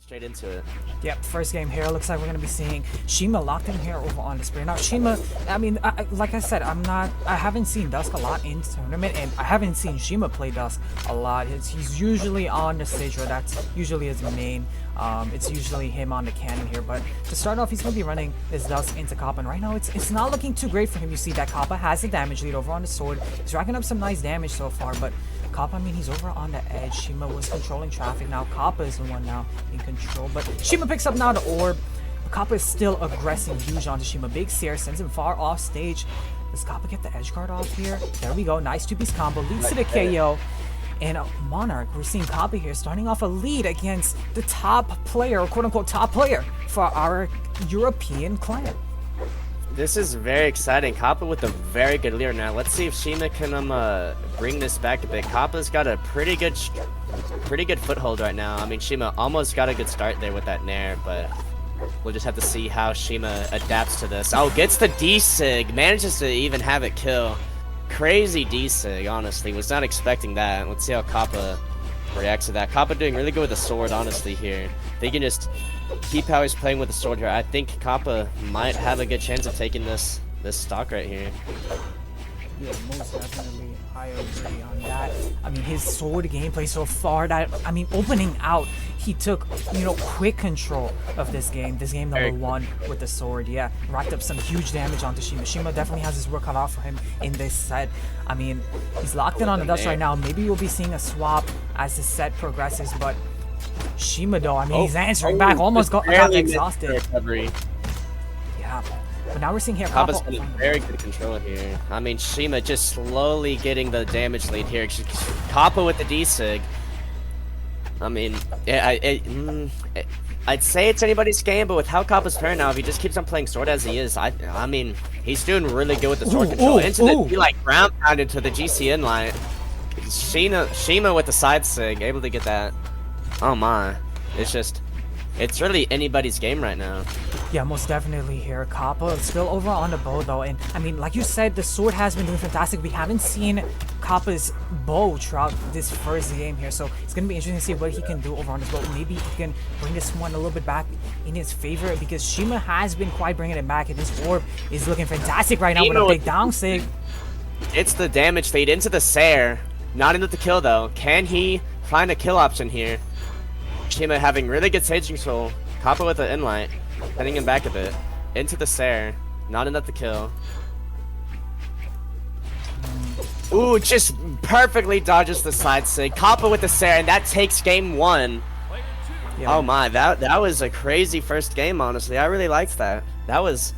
straight into it. Yep, first game here. Looks like we're gonna be seeing Shima locked in here over on the spear. Now Shima, I mean, like I said, I haven't seen Dusk a lot in tournament, and I haven't seen Shima play Dusk a lot. He's usually on the Sidra. That's usually his main. It's usually him on the cannon here. But to start off, he's gonna be running his Dusk into Kappa, and right now it's not looking too great for him. You see that Kappa has the damage lead over on the sword. He's racking up some nice damage so far, but Kappa, I mean, he's over on the edge. Shima was controlling traffic. Now Kappa is the one now in control. But Shima picks up now the orb. But Kappa is still aggressing huge onto Shima. Big Seer sends him far off stage. Does Kappa get the edge guard off here? There we go. Nice two-piece combo. Leads to the KO. And Monarch, we're seeing Kappa here starting off a lead against the top player, or quote-unquote top player, for our European clan. This is very exciting. Kappa with a very good leader now. Let's see if Shima can bring this back a bit. Kappa's got a pretty good foothold right now. I mean, Shima almost got a good start there with that Nair, but we'll just have to see how Shima adapts to this. Oh, gets the D-Sig, manages to even have it kill. Crazy D-Sig, honestly. Was not expecting that. Let's see how Kappa reacts to that. Kappa doing really good with the sword, honestly, here. They can just keep how he's playing with the sword here. I think Kappa might have a good chance of taking this stock right here. Yeah, most definitely. I agree on that. I mean, his sword gameplay so far, that, I mean, opening out, he took, quick control of this game. This game number one with the sword, yeah. Racked up some huge damage onto Shima. Shima definitely has his work cut off for him in this set. I mean, he's locked in on the dust right now. Maybe we'll be seeing a swap as the set progresses, but Shima, though, I mean, he's answering back. Almost got exhausted. Recovery. Yeah. But now we're seeing here Kappa's got very good control here. I mean, Shima just slowly getting the damage lead here. Kappa with the D-Sig. I mean, I'd say it's anybody's game, but with how Kappa's playing now, if he just keeps on playing sword as he is, I mean, he's doing really good with the sword control. He like ground pound into the GCN line. Shima with the side sig, able to get that. Oh my, it's really anybody's game right now. Yeah, most definitely here. Kappa still over on the bow though, and I mean, like you said, the sword has been doing fantastic. We haven't seen Kappa's bow throughout this first game here, so it's gonna be interesting to see what he can do over on his bow. Maybe he can bring this one a little bit back in his favor, because Shima has been quite bringing it back, and this orb is looking fantastic right now with a big down sig. It's the damage fade into the Sair, not into the kill though. Can he find a kill option here? Shima having really good stage control. Kappa with the inlight, sending him back a bit. Into the Sair, not enough to kill. Ooh, just perfectly dodges the side sig. Kappa with the Sair, and that takes game one. Yeah. Oh my, that was a crazy first game, honestly. I really liked that. That was...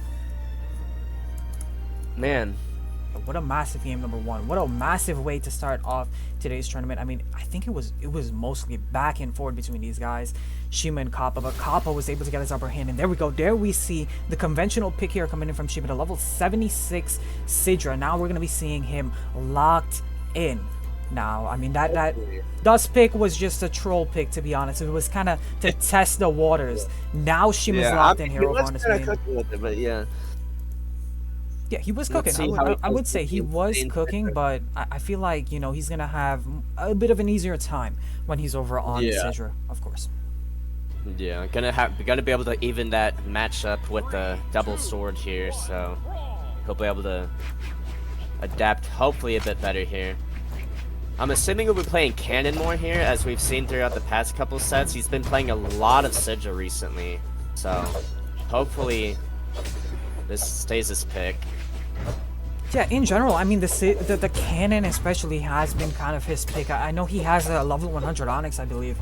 Man. What a massive game number one. What a massive way to start off today's tournament. I mean, I think it was mostly back and forth between these guys, Shima and Kappa, but Kappa was able to get his upper hand, and there we go. There we see the conventional pick here coming in from Shima, the level 76 Sidra. Now we're going to be seeing him locked in. Now, I mean, that Dust pick was just a troll pick, to be honest. It was kind of to test the waters. Now Shima's locked in here over on his main. With it, but yeah. Yeah, he was cooking. I would say he was cooking, but I feel like, he's going to have a bit of an easier time when he's over on Sidra, of course. Yeah, gonna be able to even that matchup with the double sword here, so he'll be able to adapt hopefully a bit better here. I'm assuming he'll be playing Cannon more here, as we've seen throughout the past couple sets. He's been playing a lot of Sidra recently, so hopefully this stays his pick. Yeah, in general, I mean, the Cannon especially has been kind of his pick. I know he has a level 100 Onyx, I believe,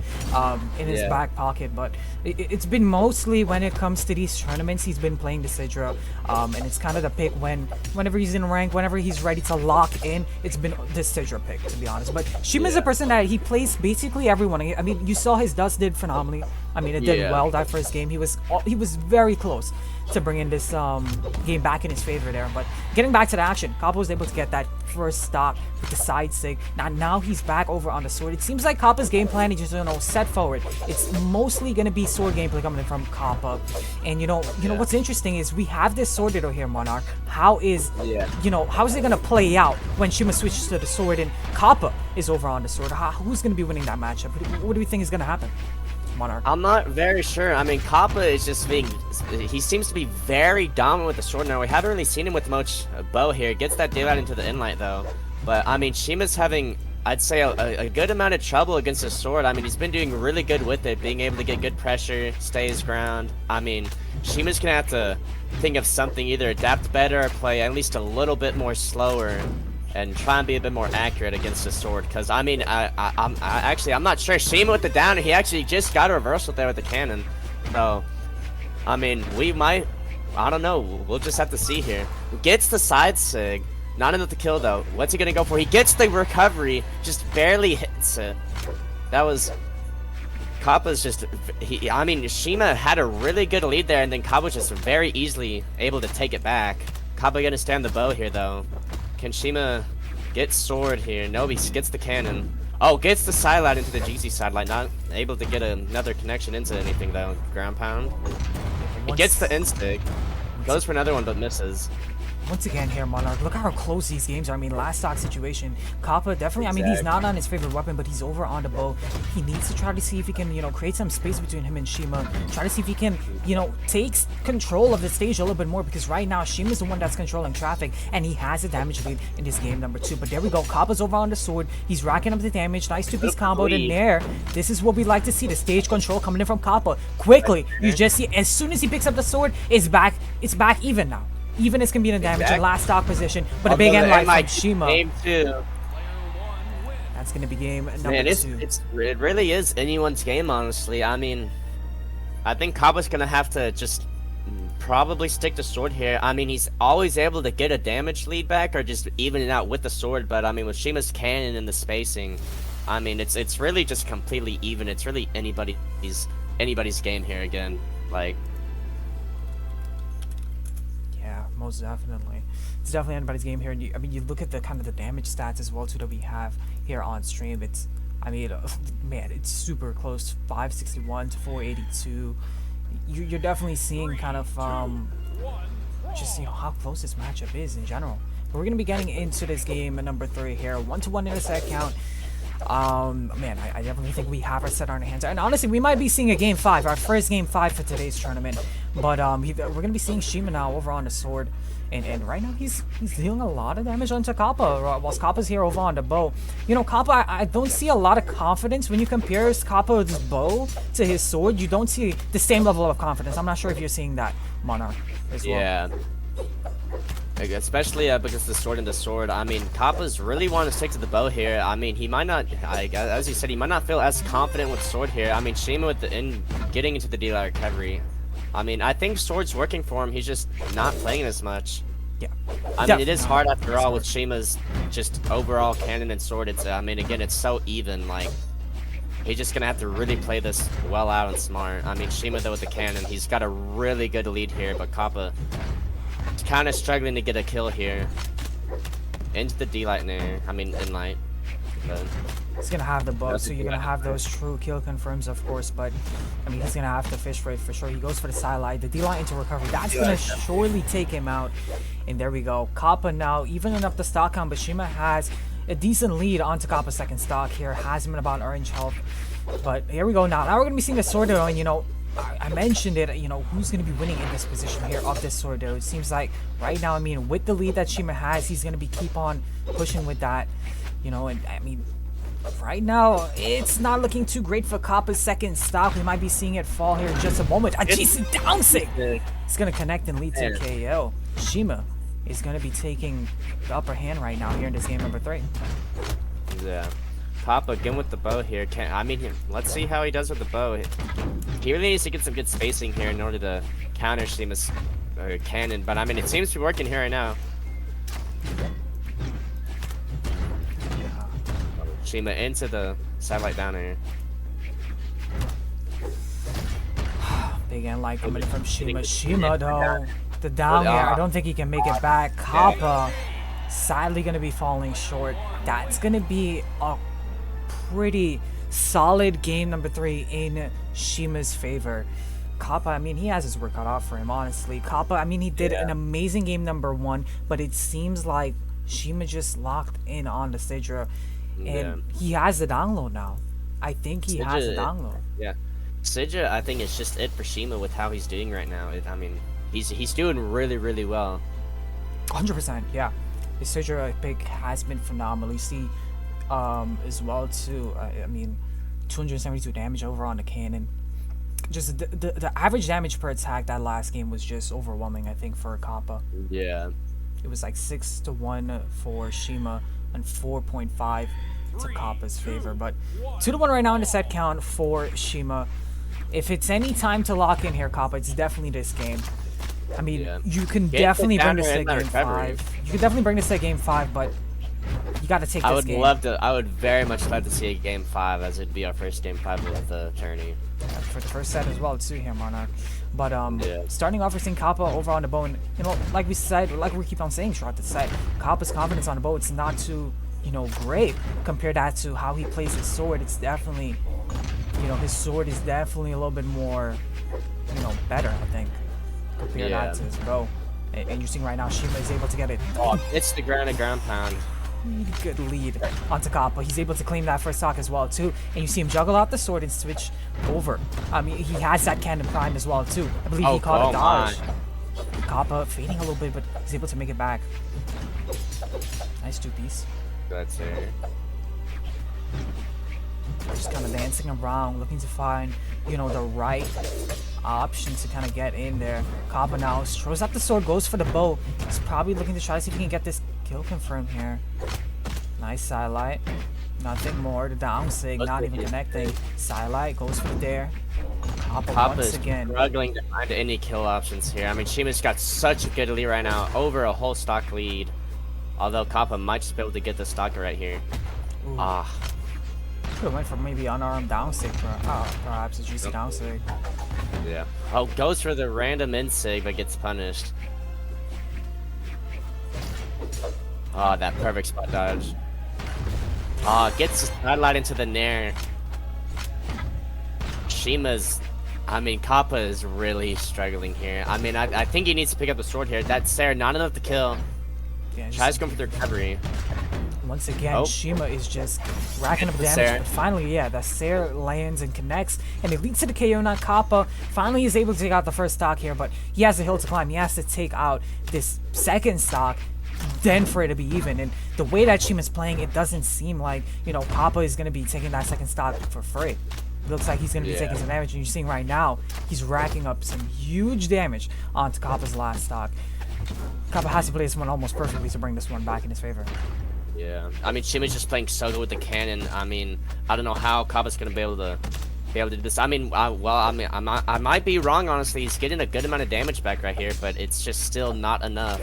in his back pocket, but it's been mostly when it comes to these tournaments, he's been playing the Sidra, and it's kind of the pick whenever he's in rank, whenever he's ready to lock in, it's been the Sidra pick, to be honest. But Shima's a person that he plays basically everyone. I mean, you saw his Dust did phenomenally. I mean, it did well that first game. He was very close to bringing this game back in his favor there. But getting back to the action, Kappa was able to get that first stock with the side sig. Now he's back over on the sword. It seems like Kappa's game plan is just set forward. It's mostly gonna be sword gameplay coming in from Kappa. And what's interesting is we have this sword ditto here, Monarch. How is it gonna play out when Shima switches to the sword and Kappa is over on the sword? Who's gonna be winning that matchup? What do we think is gonna happen? Monarch? I'm not very sure. I mean, Kappa is just being. He seems to be very dominant with the sword now. We haven't really seen him with much bow here. Gets that deal out into the inlight though. But I mean, Shima's having, I'd say, a good amount of trouble against the sword. I mean, he's been doing really good with it, being able to get good pressure, stay his ground. I mean, Shima's gonna have to think of something, either adapt better or play at least a little bit more slower and try and be a bit more accurate against the sword. Because I mean, I'm not sure. Shima with the downer, he actually just got a reversal there with the cannon. So, I mean, we might, I don't know. We'll just have to see here. Gets the side sig. Not enough to kill though. What's he gonna go for? He gets the recovery, just barely hits it. That was. Kappa's just. I mean, Shima had a really good lead there, and then Kappa was just very easily able to take it back. Kappa gonna stand the bow here though. Can Shima get sword here? No, he gets the cannon. Oh, gets the sidelight into the GC sidelight. Not able to get another connection into anything though. Ground pound. He gets the instig. Goes for another one but misses. Once again here, Monarch, look how close these games are. I mean, last stock situation, Kappa definitely, I mean, he's not on his favorite weapon, but he's over on the bow. He needs to try to see if he can, you know, create some space between him and Shima. Try to see if he can, you know, take control of the stage a little bit more, because right now, Shima's the one that's controlling traffic, and he has a damage lead in this game number 2. But there we go, Kappa's over on the sword. He's racking up the damage. Nice two-piece combo in there. This is what we like to see, the stage control coming in from Kappa. Quickly, you just see, as soon as he picks up the sword, it's back even now. Even as can be in damage in last stock position, but a big end light from Shima. Game 2. That's gonna be game number 2. It really is anyone's game, honestly. I mean, I think Kappa's gonna have to just probably stick to sword here. I mean, he's always able to get a damage lead back or just even it out with the sword, but I mean, with Shima's cannon and the spacing, I mean, it's really just completely even. It's really anybody's game here again. Like. Most definitely. It's definitely anybody's game here. And I mean, you look at the kind of the damage stats as well too that we have here on stream. It's, I mean, man, it's super close. 561 to 482. You're definitely seeing kind of just, you know, how close this matchup is in general. But we're gonna be getting into this game at number 3 here. 1-to-1 intersect count. Man, I definitely think we have our set on our hands, and honestly, we might be seeing a game 5, our first game 5 for today's tournament. But we're gonna be seeing Shima now over on the sword, and right now he's dealing a lot of damage onto Kappa, whilst Kappa's here over on the bow. You know, Kappa, I don't see a lot of confidence when you compare Kappa's bow to his sword. You don't see the same level of confidence. I'm not sure if you're seeing that, Monarch, as well. Yeah. Especially because the sword and the sword. I mean, Kappa's really want to stick to the bow here. I mean, he might not, as you said, he might not feel as confident with sword here. I mean, Shima with getting into the dealer recovery. I mean, I think sword's working for him. He's just not playing as much. Yeah. I mean, it is hard after all with Shima's just overall cannon and sword. It's, I mean, again, it's so even. Like, he's just gonna have to really play this well out and smart. I mean, Shima though with the cannon, he's got a really good lead here, but Kappa kind of struggling to get a kill here. Into the D-light there. I mean, in-light. He's gonna have the bow, so you're gonna have those true kill confirms, of course, but I mean, he's gonna have to fish for it for sure. He goes for the sidelight, the D-light into recovery. That's gonna surely take him out. And there we go. Kappa now evening up the stock count, but Shima has a decent lead onto Kappa's second stock here. Has him in about orange health. But here we go now. Now we're gonna be seeing the sword though, and you know, I mentioned it, you know, who's going to be winning in this position here of this sword though. It seems like right now, I mean, with the lead that Shima has, he's going to be keep on pushing with that, you know, and I mean, right now, it's not looking too great for Kappa's second stock. We might be seeing it fall here in just a moment. A GC down sig! It's going to connect and lead to a KO. Shima is going to be taking the upper hand right now here in this game number 3. Yeah. Kappa again with the bow here. I mean, let's see how he does with the bow. He really needs to get some good spacing here in order to counter Shima's cannon. But I mean, it seems to be working here right now. Shima into the satellite down here. Big end light coming from Shima. Shima though, the down here, I don't think he can make it back. Kappa sadly gonna be falling short. That's gonna be a pretty solid game number 3 in Shima's favor. Kappa, I mean, he has his work cut off for him, honestly. Kappa, I mean, he did an amazing game number 1, but it seems like Shima just locked in on the Sidra, and he has the download now. I think he has the download. Yeah. Sidra, I think, is just it for Shima with how he's doing right now. I mean, he's doing really, really well. 100%, yeah. His Sidra pick has been phenomenal. You see, as well too. I mean, 272 damage over on the cannon. Just the average damage per attack that last game was just overwhelming. I think for Kappa, Yeah. it was like 6-1 for Shima and 4.5 to Kappa's favor. But 2-1 right now in the set count for Shima. If it's any time to lock in here, Kappa, it's definitely this game. I mean, Yeah. you can Get definitely the bring this counter to and that game recovery. 5. You can definitely bring this to game 5, but you got to take I this would game. love to. I would very much love to see a game 5, as it'd be our first game 5 of the tourney. For the first set as well too here, Monarch. But Yeah. starting off, we're seeing Kappa over on the bow, and you know, like we said, like we keep on saying throughout the set, Kappa's confidence on the bow, it's not too, you know, great compared that to how he plays his sword. It's definitely, you know, his sword is definitely a little bit more, you know, better, I think, compared Yeah. that to his bow. And you're seeing right now, Shima is able to get it. Oh, it's the ground pound. Good lead onto Kappa. He's able to claim that first stock as well too, and you see him juggle out the sword and switch over. I mean, he has that cannon prime as well too. I believe he caught a dodge. Kappa fading a little bit, but he's able to make it back. Nice two-piece. That's it. Just kind of dancing around, looking to find, you know, the right option to kind of get in there. Kappa now throws up the sword, goes for the bow. He's probably looking to try to see if he can get this kill confirmed here. Nice sidelight. Nothing more. The down sig, not even connecting. Sidelight goes for the dare. Kappa once Kappa's again. struggling to find any kill options here. I mean, Shima's got such a good lead right now, over a whole stock lead. Although Kappa might just be able to get the stock right here. Ooh. Ah, Could have went for maybe unarmed down sig, perhaps a juicy down sig. yeah. Oh, goes for the random insig, but gets punished. Oh, that perfect spot dodge. Oh, gets the sidelight into the nair. Shima's, I mean, Kappa is really struggling here. I mean, I think he needs to pick up the sword here. That's Sarah, not enough to kill. Yeah, Tries going for the recovery. once again, Oh. Shima is just racking up The damage. Sarah. But finally, yeah, the Sarah lands and connects, and it leads to the KO. Not Kappa. Finally, is able to take out the first stock here, but he has a hill to climb. He has to take out this second stock, then for it to be even. And the way that Shima's playing, it doesn't seem like, you know, Kappa is going to be taking that second stock for free. It looks like he's going to be Yeah. taking some damage, and you're seeing right now, he's racking up some huge damage onto Kappa's last stock. Kappa has to play this one almost perfectly to bring this one back in his favor. Yeah, I mean, Shima's just playing so good with the cannon. I mean, I don't know how Kappa's gonna be able to do this. I mean, I might be wrong. Honestly, he's getting a good amount of damage back right here, but it's just still not enough.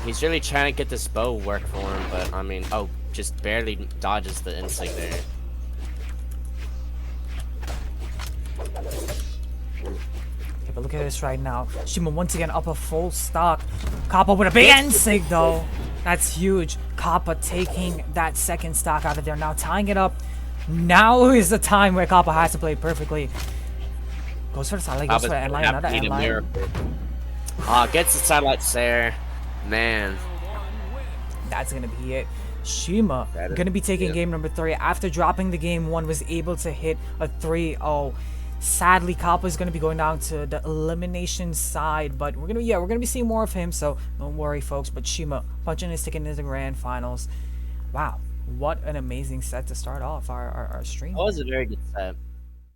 He's really trying to get this bow work for him, but I mean, oh, just barely dodges the insig there. Okay, but look at this right now. Shima once again up a full stock. Kappa with a big insig though. That's huge. Kappa taking that second stock out of there. Now tying it up. Now is the time where Kappa has to play perfectly. Goes for the sidelight, goes for the endline, another endline. Gets the sidelight there. Man. That's gonna be it. Shima gonna be taking game number 3 after dropping the game 1, was able to hit a 3-0. Sadly, Kappa is gonna be going down to the elimination side, but we're gonna be seeing more of him, so don't worry, folks. But Shima punching his ticket into the grand finals. Wow, what an amazing set to start off our stream. That was a very good set.